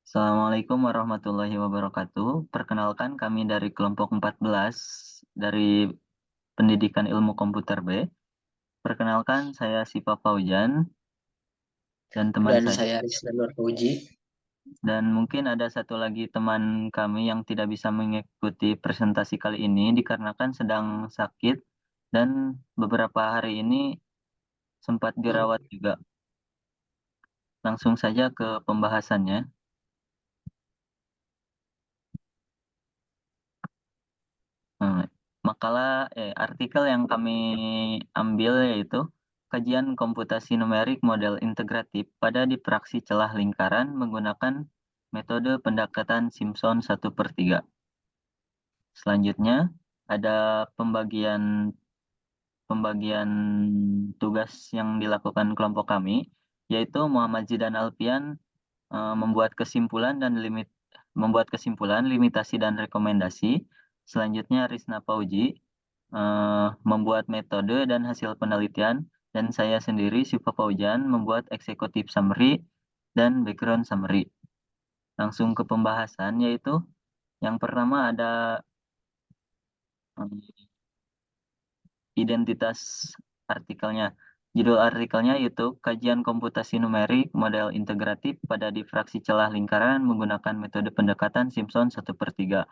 Assalamualaikum warahmatullahi wabarakatuh. Perkenalkan kami dari kelompok 14 dari Pendidikan Ilmu Komputer B. Perkenalkan saya Sipa Paujan dan teman Dan saya. saya Rizlan Nur Fauji. Dan mungkin ada satu lagi teman kami yang tidak bisa mengikuti presentasi kali ini dikarenakan sedang sakit dan beberapa hari ini sempat dirawat juga. Langsung saja ke pembahasannya. Hmm, artikel yang kami ambil yaitu kajian komputasi numerik model integratif pada diffraksi celah lingkaran menggunakan metode pendekatan Simpson 1/3. Selanjutnya ada pembagian pembagian tugas yang dilakukan kelompok kami, yaitu Muhammad Zidan Alfian membuat kesimpulan, limitasi dan rekomendasi. Selanjutnya Risna Pauji membuat metode dan hasil penelitian, dan saya sendiri Siva Paujan membuat executive summary dan background summary. Langsung ke pembahasan, yaitu yang pertama ada identitas artikelnya. Judul artikelnya yaitu Kajian Komputasi Numerik Model Integratif pada Diffraksi Celah Lingkaran menggunakan metode pendekatan Simpson 1/3.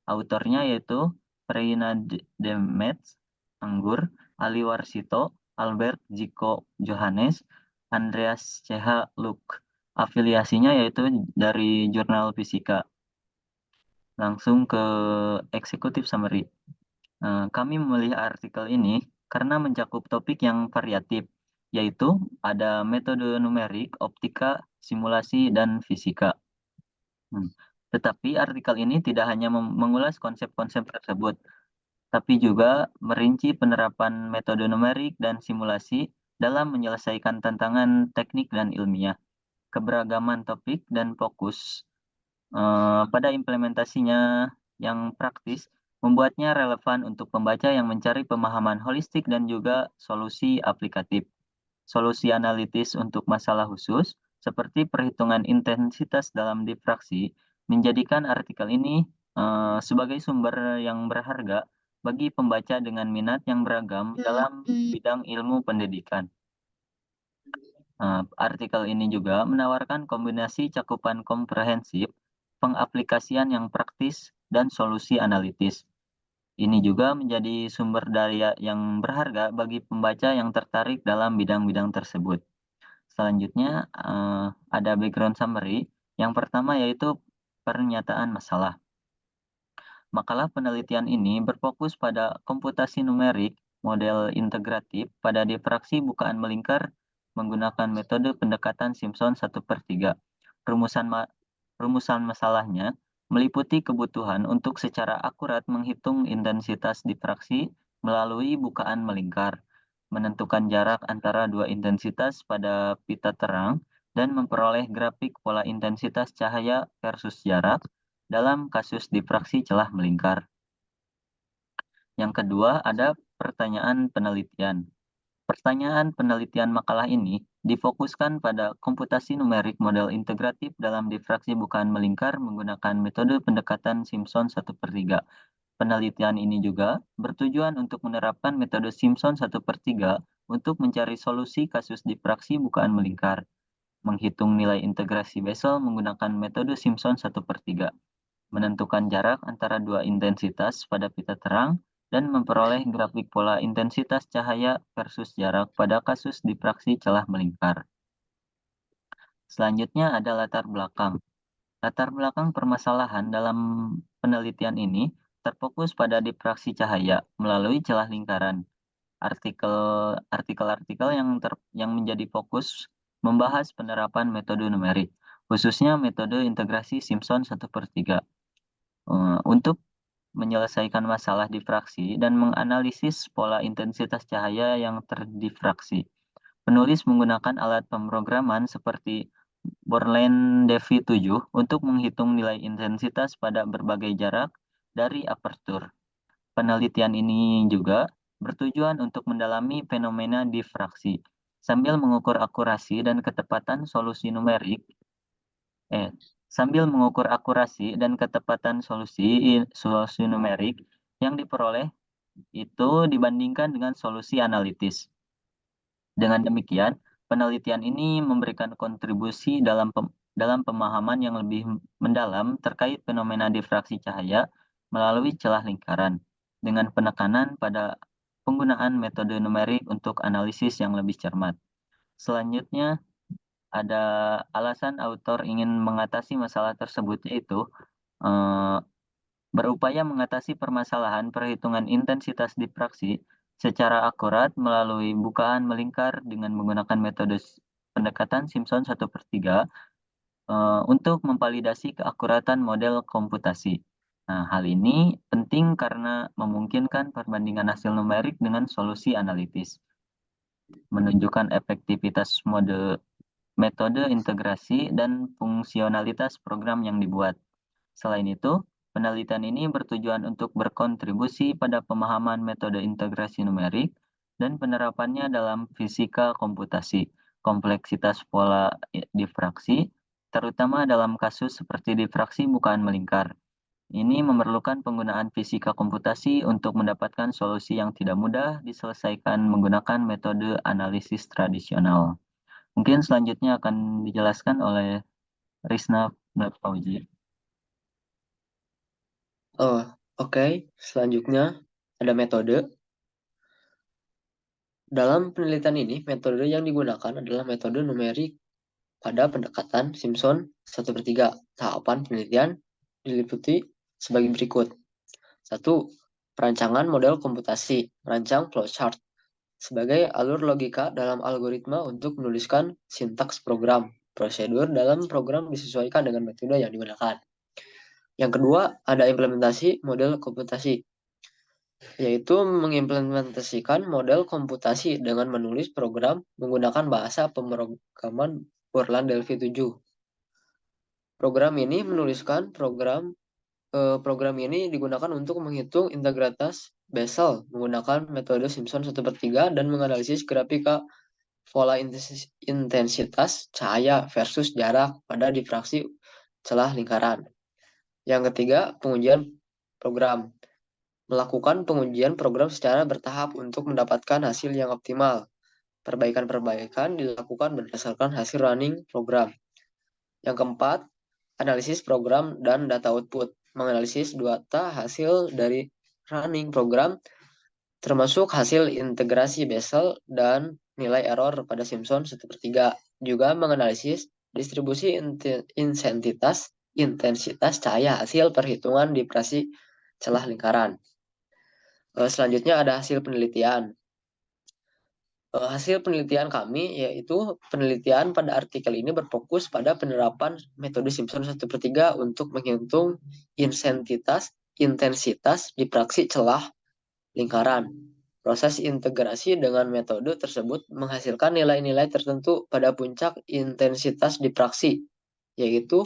Autornya yaitu Reina Demetz, Anggur, Ali Warsito, Albert Jiko Johannes, Andreas CH Luk. Afiliasinya yaitu dari Jurnal Fisika. Langsung ke Executive Summary. Kami memilih artikel ini karena mencakup topik yang variatif, yaitu ada metode numerik, optika, simulasi, dan fisika. Tetapi artikel ini tidak hanya mengulas konsep-konsep tersebut, tapi juga merinci penerapan metode numerik dan simulasi dalam menyelesaikan tantangan teknik dan ilmiah. Keberagaman topik dan fokus pada implementasinya yang praktis membuatnya relevan untuk pembaca yang mencari pemahaman holistik dan juga solusi aplikatif. Solusi analitis untuk masalah khusus, seperti perhitungan intensitas dalam diffraksi, menjadikan artikel ini sebagai sumber yang berharga bagi pembaca dengan minat yang beragam dalam bidang ilmu pendidikan. Artikel ini juga menawarkan kombinasi cakupan komprehensif, pengaplikasian yang praktis, dan solusi analitis. Ini juga menjadi sumber daya yang berharga bagi pembaca yang tertarik dalam bidang-bidang tersebut. Selanjutnya, ada background summary. Yang pertama yaitu pernyataan masalah. Makalah penelitian ini berfokus pada komputasi numerik model integratif pada diffraksi bukaan melingkar menggunakan metode pendekatan Simpson 1/3. Rumusan masalahnya meliputi kebutuhan untuk secara akurat menghitung intensitas diffraksi melalui bukaan melingkar, menentukan jarak antara dua intensitas pada pita terang, dan memperoleh grafik pola intensitas cahaya versus jarak dalam kasus diffraksi celah melingkar. Yang kedua, ada pertanyaan penelitian. Pertanyaan penelitian makalah ini difokuskan pada komputasi numerik model integratif dalam diffraksi bukaan melingkar menggunakan metode pendekatan Simpson 1/3. Penelitian ini juga bertujuan untuk menerapkan metode Simpson 1/3 untuk mencari solusi kasus diffraksi bukaan melingkar, menghitung nilai integrasi Bessel menggunakan metode Simpson 1/3, menentukan jarak antara dua intensitas pada pita terang, dan memperoleh grafik pola intensitas cahaya versus jarak pada kasus diffraksi celah melingkar. Selanjutnya ada latar belakang. Latar belakang permasalahan dalam penelitian ini terfokus pada diffraksi cahaya melalui celah lingkaran. Artikel-artikel yang menjadi fokus membahas penerapan metode numerik, khususnya metode integrasi Simpson 1/3. Untuk menyelesaikan masalah diffraksi dan menganalisis pola intensitas cahaya yang terdifraksi. Penulis menggunakan alat pemrograman seperti Borland-Davy 7 untuk menghitung nilai intensitas pada berbagai jarak dari apertur. Penelitian ini juga bertujuan untuk mendalami fenomena diffraksi sambil mengukur akurasi dan ketepatan solusi numerik sambil mengukur akurasi dan ketepatan solusi numerik yang diperoleh itu dibandingkan dengan solusi analitis. Dengan demikian, penelitian ini memberikan kontribusi dalam pemahaman yang lebih mendalam terkait fenomena difraksi cahaya melalui celah lingkaran, dengan penekanan pada penggunaan metode numerik untuk analisis yang lebih cermat. Selanjutnya, ada alasan autor ingin mengatasi masalah tersebut, yaitu eh, berupaya mengatasi permasalahan perhitungan intensitas difraksi secara akurat melalui bukaan melingkar dengan menggunakan metode pendekatan Simpson 1/3 untuk memvalidasi keakuratan model komputasi. Nah, hal ini penting karena memungkinkan perbandingan hasil numerik dengan solusi analitis, menunjukkan efektivitas metode integrasi dan fungsionalitas program yang dibuat. Selain itu, penelitian ini bertujuan untuk berkontribusi pada pemahaman metode integrasi numerik dan penerapannya dalam fisika komputasi, kompleksitas pola difraksi, terutama dalam kasus seperti difraksi bukaan melingkar. Ini memerlukan penggunaan fisika komputasi untuk mendapatkan solusi yang tidak mudah diselesaikan menggunakan metode analisis tradisional. Mungkin selanjutnya akan dijelaskan oleh Risna Fauzi. Oh, oke. Selanjutnya ada metode. Dalam penelitian ini, metode yang digunakan adalah metode numerik pada pendekatan Simpson 1/3. Tahapan penelitian diliputi sebagai berikut. 1. Perancangan model komputasi, merancang flowchart sebagai alur logika dalam algoritma untuk menuliskan sintaks program. Prosedur dalam program disesuaikan dengan metode yang digunakan. Yang kedua, ada implementasi model komputasi, yaitu mengimplementasikan model komputasi dengan menulis program menggunakan bahasa pemrograman Borland Delphi 7. Program ini digunakan untuk menghitung integritas Bessel menggunakan metode Simpson 1/3 dan menganalisis grafika pola intensitas cahaya versus jarak pada difraksi celah lingkaran. Yang ketiga, pengujian program. Melakukan pengujian program secara bertahap untuk mendapatkan hasil yang optimal. Perbaikan-perbaikan dilakukan berdasarkan hasil running program. Yang keempat, analisis program dan data output. Menganalisis data hasil dari running program, termasuk hasil integrasi Bessel dan nilai error pada Simpson 1/3. Juga menganalisis distribusi intensitas cahaya hasil perhitungan difraksi celah lingkaran. Selanjutnya ada hasil penelitian. Hasil penelitian kami yaitu penelitian pada artikel ini berfokus pada penerapan metode Simpson 1/3 untuk menghitung intensitas difraksi celah lingkaran. Proses integrasi dengan metode tersebut menghasilkan nilai-nilai tertentu pada puncak intensitas difraksi, yaitu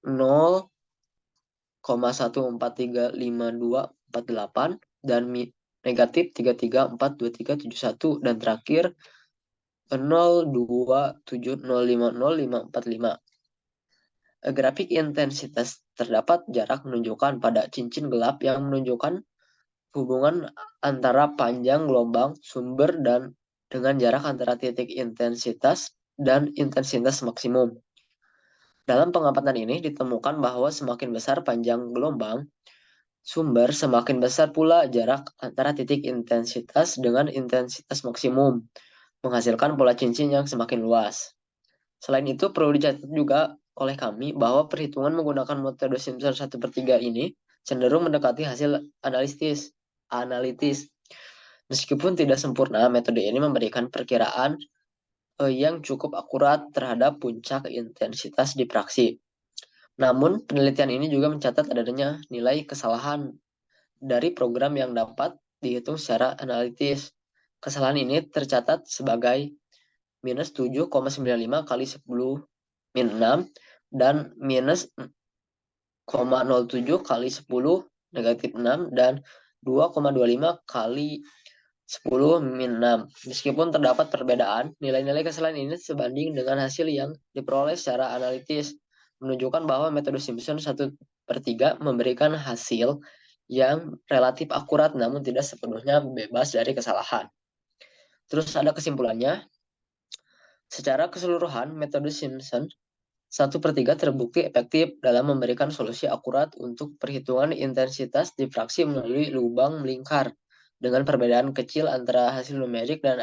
0,1435248 dan negatif 334231 dan terakhir 0,2705045. Grafik intensitas terdapat jarak menunjukkan pada cincin gelap yang menunjukkan hubungan antara panjang gelombang sumber dan dengan jarak antara titik intensitas dan intensitas maksimum. Dalam pengamatan ini ditemukan bahwa semakin besar panjang gelombang sumber, semakin besar pula jarak antara titik intensitas dengan intensitas maksimum, menghasilkan pola cincin yang semakin luas. Selain itu, perlu dicatat juga oleh kami bahwa perhitungan menggunakan metode Simpson 1/3 ini cenderung mendekati hasil analitis. Meskipun tidak sempurna, metode ini memberikan perkiraan yang cukup akurat terhadap puncak intensitas difraksi. Namun, penelitian ini juga mencatat adanya nilai kesalahan dari program yang dapat dihitung secara analitis. Kesalahan ini tercatat sebagai minus 7,95 kali 10 min 6 dan minus 0,07 kali 10 negatif 6 dan 2,25 kali 10 min 6. Meskipun terdapat perbedaan, nilai-nilai kesalahan ini sebanding dengan hasil yang diperoleh secara analitis. menunjukkan bahwa metode Simpson 1/3 memberikan hasil yang relatif akurat namun tidak sepenuhnya bebas dari kesalahan. Terus ada kesimpulannya, secara keseluruhan metode Simpson 1/3 terbukti efektif dalam memberikan solusi akurat untuk perhitungan intensitas diffraksi melalui lubang melingkar dengan perbedaan kecil antara hasil numerik dan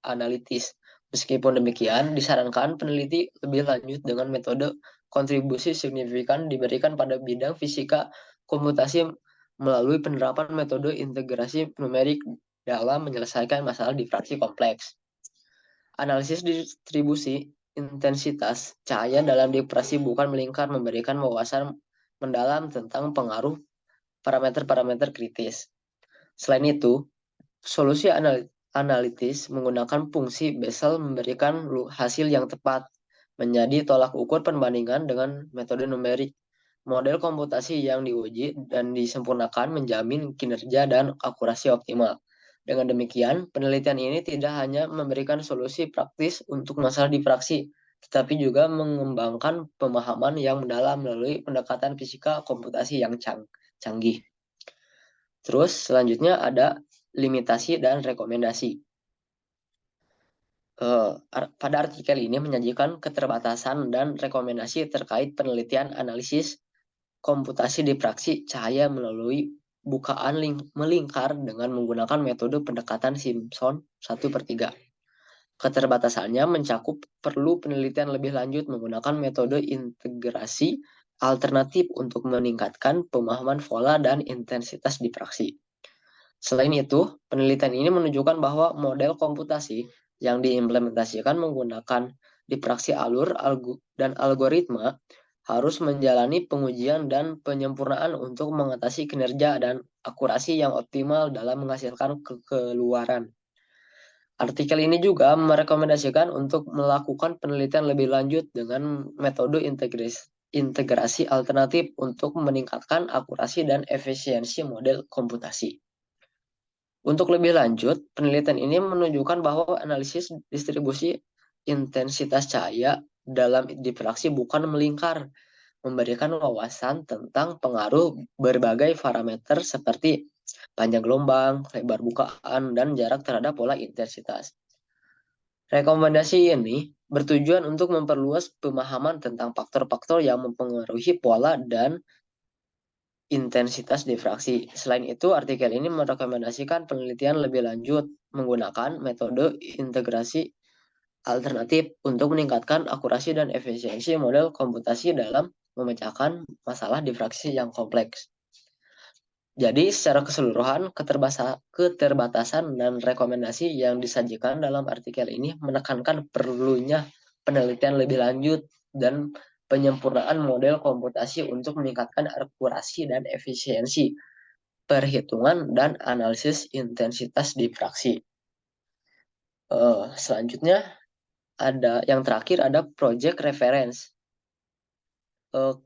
analitis. Meskipun demikian, disarankan peneliti lebih lanjut dengan metode kontribusi signifikan diberikan pada bidang fisika komputasi melalui penerapan metode integrasi numerik dalam menyelesaikan masalah diffraksi kompleks. Analisis distribusi intensitas cahaya dalam diffraksi bukan melingkar memberikan wawasan mendalam tentang pengaruh parameter-parameter kritis. Selain itu, solusi analitis menggunakan fungsi Bessel memberikan hasil yang tepat, menjadi tolak ukur perbandingan dengan metode numerik. Model komputasi yang diuji dan disempurnakan menjamin kinerja dan akurasi optimal. Dengan demikian, penelitian ini tidak hanya memberikan solusi praktis untuk masalah diffraksi, tetapi juga mengembangkan pemahaman yang mendalam melalui pendekatan fisika komputasi yang canggih. Terus selanjutnya ada limitasi dan rekomendasi. Pada artikel ini menyajikan keterbatasan dan rekomendasi terkait penelitian analisis komputasi diffraksi cahaya melalui bukaan melingkar dengan menggunakan metode pendekatan Simpson 1/3. Keterbatasannya mencakup perlu penelitian lebih lanjut menggunakan metode integrasi alternatif untuk meningkatkan pemahaman pola dan intensitas diffraksi. Selain itu, penelitian ini menunjukkan bahwa model komputasi yang diimplementasikan menggunakan diffraksi alur dan algoritma harus menjalani pengujian dan penyempurnaan untuk mengatasi kinerja dan akurasi yang optimal dalam menghasilkan keluaran. Artikel ini juga merekomendasikan untuk melakukan penelitian lebih lanjut dengan metode integrasi alternatif untuk meningkatkan akurasi dan efisiensi model komputasi. Untuk lebih lanjut, penelitian ini menunjukkan bahwa analisis distribusi intensitas cahaya dalam diffraksi bukan melingkar, memberikan wawasan tentang pengaruh berbagai parameter seperti panjang gelombang, lebar bukaan, dan jarak terhadap pola intensitas. Rekomendasi ini bertujuan untuk memperluas pemahaman tentang faktor-faktor yang mempengaruhi pola dan intensitas diffraksi. Selain itu, artikel ini merekomendasikan penelitian lebih lanjut menggunakan metode integrasi alternatif untuk meningkatkan akurasi dan efisiensi model komputasi dalam memecahkan masalah diffraksi yang kompleks. Jadi, secara keseluruhan, keterbatasan dan rekomendasi yang disajikan dalam artikel ini menekankan perlunya penelitian lebih lanjut dan penyempurnaan model komputasi untuk meningkatkan akurasi dan efisiensi perhitungan dan analisis intensitas diffraksi. Selanjutnya, yang terakhir ada project reference.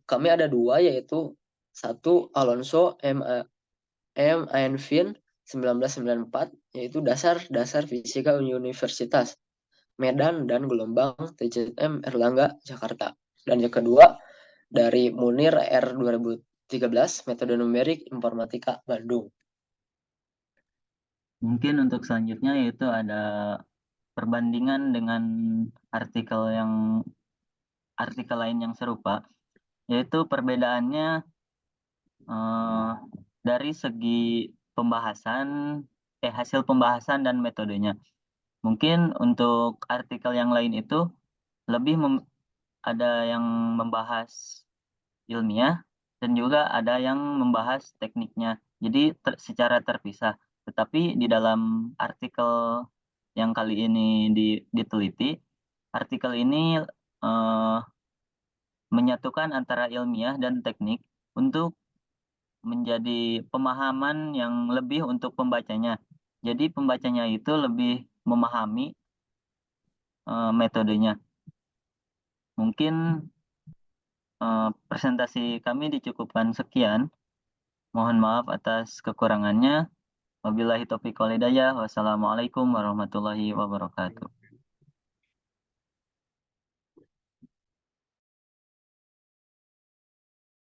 Kami ada dua, yaitu satu Alonso M. Einstein 1994, yaitu dasar fisika Universitas Medan dan gelombang TZM Erlangga Jakarta. Dan yang kedua dari Munir R 2013, metode numerik informatika Bandung. Mungkin untuk selanjutnya yaitu ada perbandingan dengan artikel lain yang serupa, yaitu perbedaannya dari segi hasil pembahasan dan metodenya. Mungkin untuk artikel yang lain itu lebih ada yang membahas ilmiah dan juga ada yang membahas tekniknya. Jadi secara terpisah. Tetapi di dalam artikel yang kali ini diteliti, artikel ini menyatukan antara ilmiah dan teknik untuk menjadi pemahaman yang lebih untuk pembacanya. Jadi pembacanya itu lebih memahami metodenya. Mungkin presentasi kami dicukupkan sekian. Mohon maaf atas kekurangannya. Wabillahi taufiq wal hidayah. Wassalamualaikum warahmatullahi wabarakatuh.